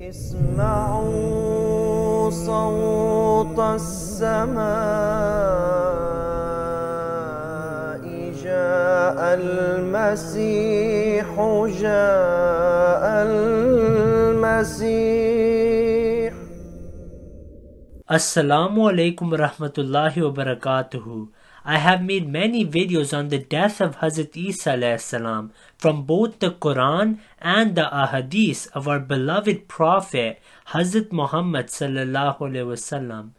اسمعوا صوت السماء جاء المسيح جاء المسيح. Assalamu Alaikum Rahmatullahi wa Barakatuhu. I have made many videos on the death of Hadhrat Isa alayhi salam from both the Qur'an and the Ahadith of our beloved Prophet Hazrat Muhammad sallallahu alaihi wasallam.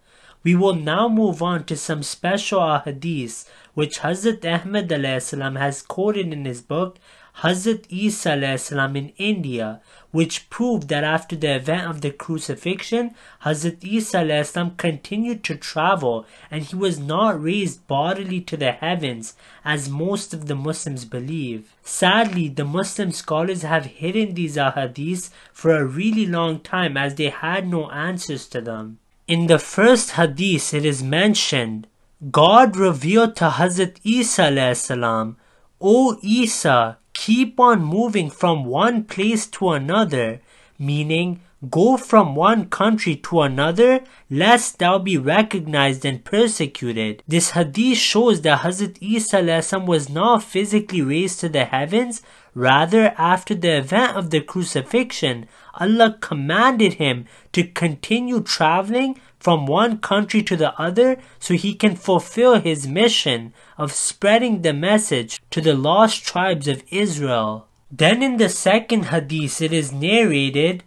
We will now move on to some special Ahadith which Hazrat Ahmad alayhi salam has quoted in his book Hadhrat Isa alayhi salam in India, which proved that after the event of the crucifixion, Hadhrat Isa alayhi salam continued to travel and he was not raised bodily to the heavens as most of the Muslims believe. Sadly, the Muslim scholars have hidden these ahadiths for a really long time as they had no answers to them. In the first hadith it is mentioned, God revealed to Hadhrat Isa alayhi salam, O Isa, keep on moving from one place to another, meaning go from one country to another, lest thou be recognized and persecuted. This hadith shows that Hazrat Isa was not physically raised to the heavens. Rather, after the event of the crucifixion, Allah commanded him to continue traveling from one country to the other so he can fulfill his mission of spreading the message to the lost tribes of Israel. Then in the second hadith it is narrated,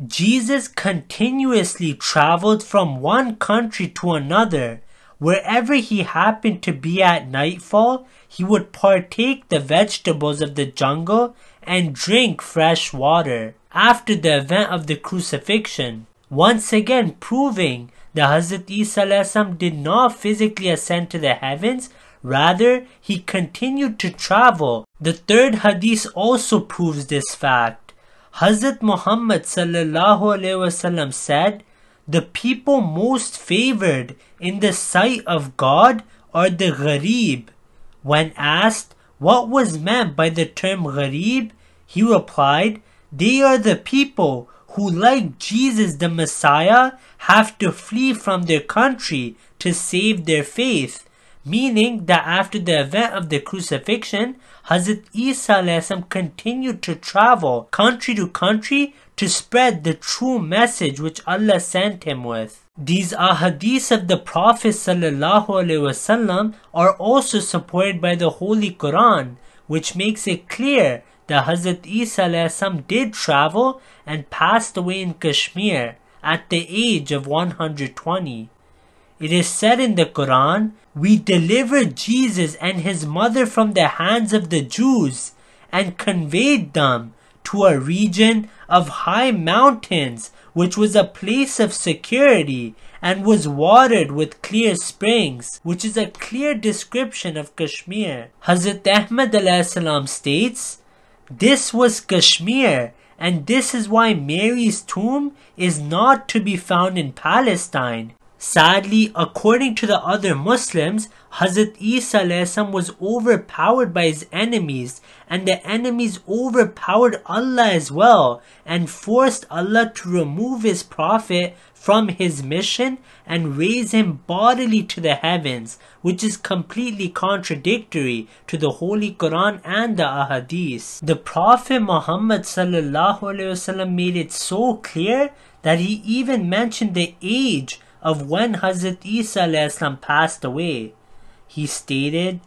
Jesus continuously traveled from one country to another. Wherever he happened to be at nightfall, he would partake the vegetables of the jungle and drink fresh water. After the event of the crucifixion, once again proving that Hazrat Isa did not physically ascend to the heavens, rather he continued to travel. The third hadith also proves this fact. Hazrat Muhammad said, the people most favored in the sight of God are the gharib. When asked what was meant by the term gharib, he replied, they are the people who, like Jesus the Messiah, have to flee from their country to save their faith. Meaning that after the event of the crucifixion, Hazrat Isa continued to travel country to country to spread the true message which Allah sent him with. These ahadiths of the Prophet ﷺ are also supported by the Holy Qur'an, which makes it clear that Hazrat Isa did travel and passed away in Kashmir at the age of 120. It is said in the Qur'an, we delivered Jesus and his mother from the hands of the Jews and conveyed them to a region of high mountains, which was a place of security and was watered with clear springs, which is a clear description of Kashmir. Hazrat Ahmad ﷺ states, this was Kashmir, and this is why Mary's tomb is not to be found in Palestine. Sadly, according to the other Muslims, Hazrat Isa was overpowered by his enemies, and the enemies overpowered Allah as well and forced Allah to remove his prophet from his mission and raise him bodily to the heavens, which is completely contradictory to the Holy Quran and the Ahadith. The Prophet Muhammad made it so clear that he even mentioned the age of when Hazrat Isa passed away. He stated,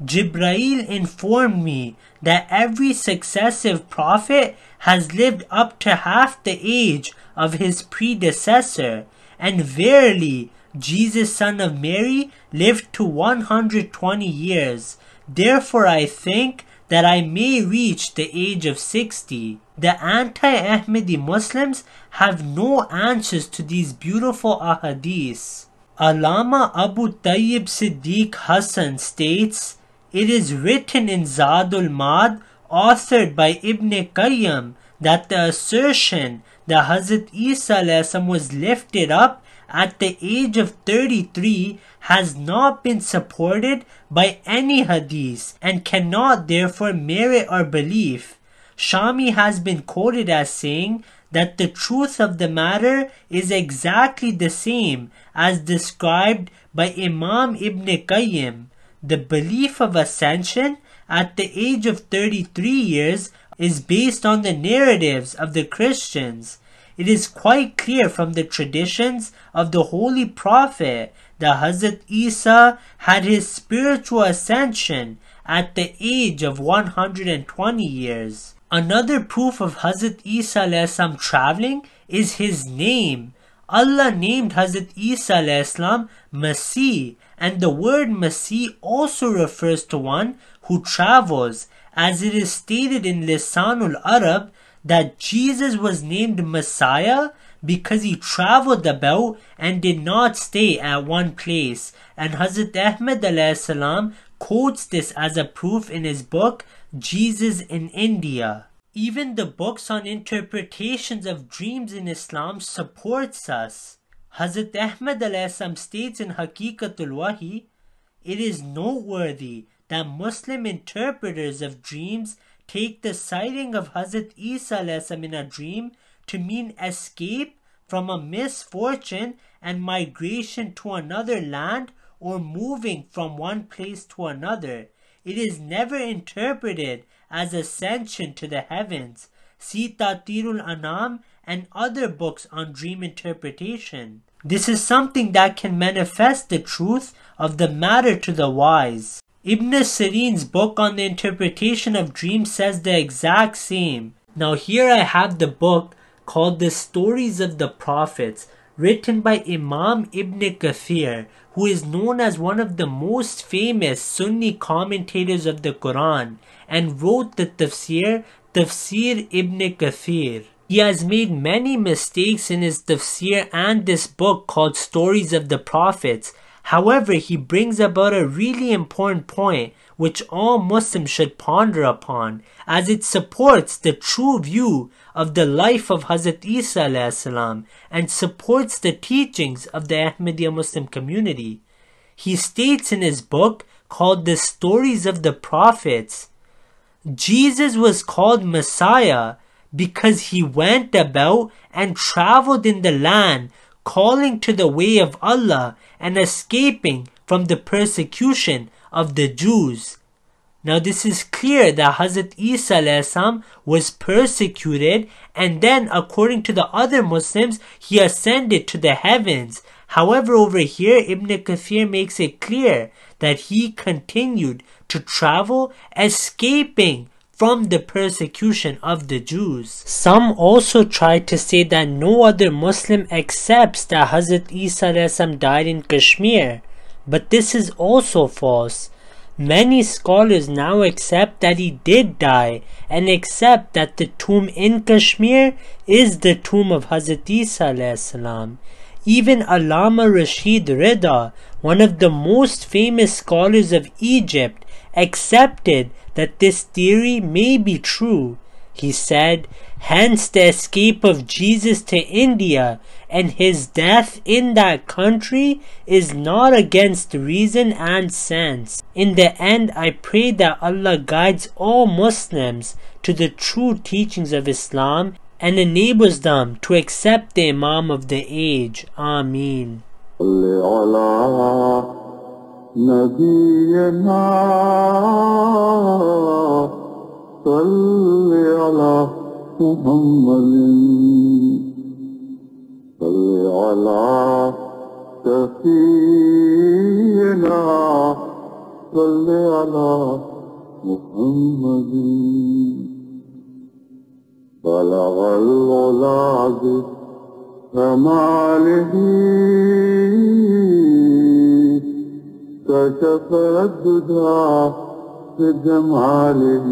Jibrail informed me that every successive prophet has lived up to half the age of his predecessor, and verily Jesus son of Mary lived to 120 years. Therefore I think that I may reach the age of 60. The anti-Ahmadi Muslims have no answers to these beautiful ahadiths. Allama Abu Tayyib Siddiq Hassan states, it is written in Zadul Mad, authored by Ibn Qayyim, that the assertion that Hazrat Isa was lifted up at the age of 33 has not been supported by any hadith and cannot therefore merit our belief. Shami has been quoted as saying that the truth of the matter is exactly the same as described by Imam Ibn Qayyim. The belief of ascension at the age of 33 years is based on the narratives of the Christians. It is quite clear from the traditions of the Holy Prophet that Hadhrat Isa had his spiritual ascension at the age of 120 years. Another proof of Hadhrat Isa ﷺ traveling is his name. Allah named Hadhrat Isa ﷺ Masih, and the word Masih also refers to one who travels, as it is stated in Lisanul Arab that Jesus was named Messiah because he traveled about and did not stay at one place, and Hazrat Ahmad ﷺ quotes this as a proof in his book Jesus in India. Even the books on interpretations of dreams in Islam supports us. Hazrat Ahmad ﷺ states in Haqiqatul Wahi, it is noteworthy that Muslim interpreters of dreams take the sighting of Hadhrat Isa ﷺ in a dream to mean escape from a misfortune and migration to another land or moving from one place to another. It is never interpreted as ascension to the heavens. See Tatirul Anam and other books on dream interpretation. This is something that can manifest the truth of the matter to the wise. Ibn Sirin's book on the interpretation of dreams says the exact same. Now here I have the book called The Stories of the Prophets, written by Imam Ibn Kathir, who is known as one of the most famous Sunni commentators of the Qur'an, and wrote the Tafsir Ibn Kathir. He has made many mistakes in his tafsir and this book called Stories of the Prophets. However, he brings about a really important point which all Muslims should ponder upon, as it supports the true view of the life of Hadhrat Isa ﷺ and supports the teachings of the Ahmadiyya Muslim community. He states in his book called The Stories of the Prophets, Jesus was called Messiah because he went about and traveled in the land, calling to the way of Allah and escaping from the persecution of the Jews. Now this is clear that Hadhrat Isa ﷺ was persecuted, and then according to the other Muslims, he ascended to the heavens. However, over here Ibn Kathir makes it clear that he continued to travel, escaping from the persecution of the Jews. Some also try to say that no other Muslim accepts that Hadhrat Isa ﷺ died in Kashmir, but this is also false. Many scholars now accept that he did die and accept that the tomb in Kashmir is the tomb of Hadhrat Isa ﷺ. Even Allama Rashid Rida, one of the most famous scholars of Egypt, accepted that this theory may be true. He said, hence the escape of Jesus to India and his death in that country is not against reason and sense. In the end, I pray that Allah guides all Muslims to the true teachings of Islam and enables them to accept the Imam of the age. Ameen. نبينا صل على محمد صل على سفينا صل على محمد بلغ العلا بكماله كشف الدجى بجماله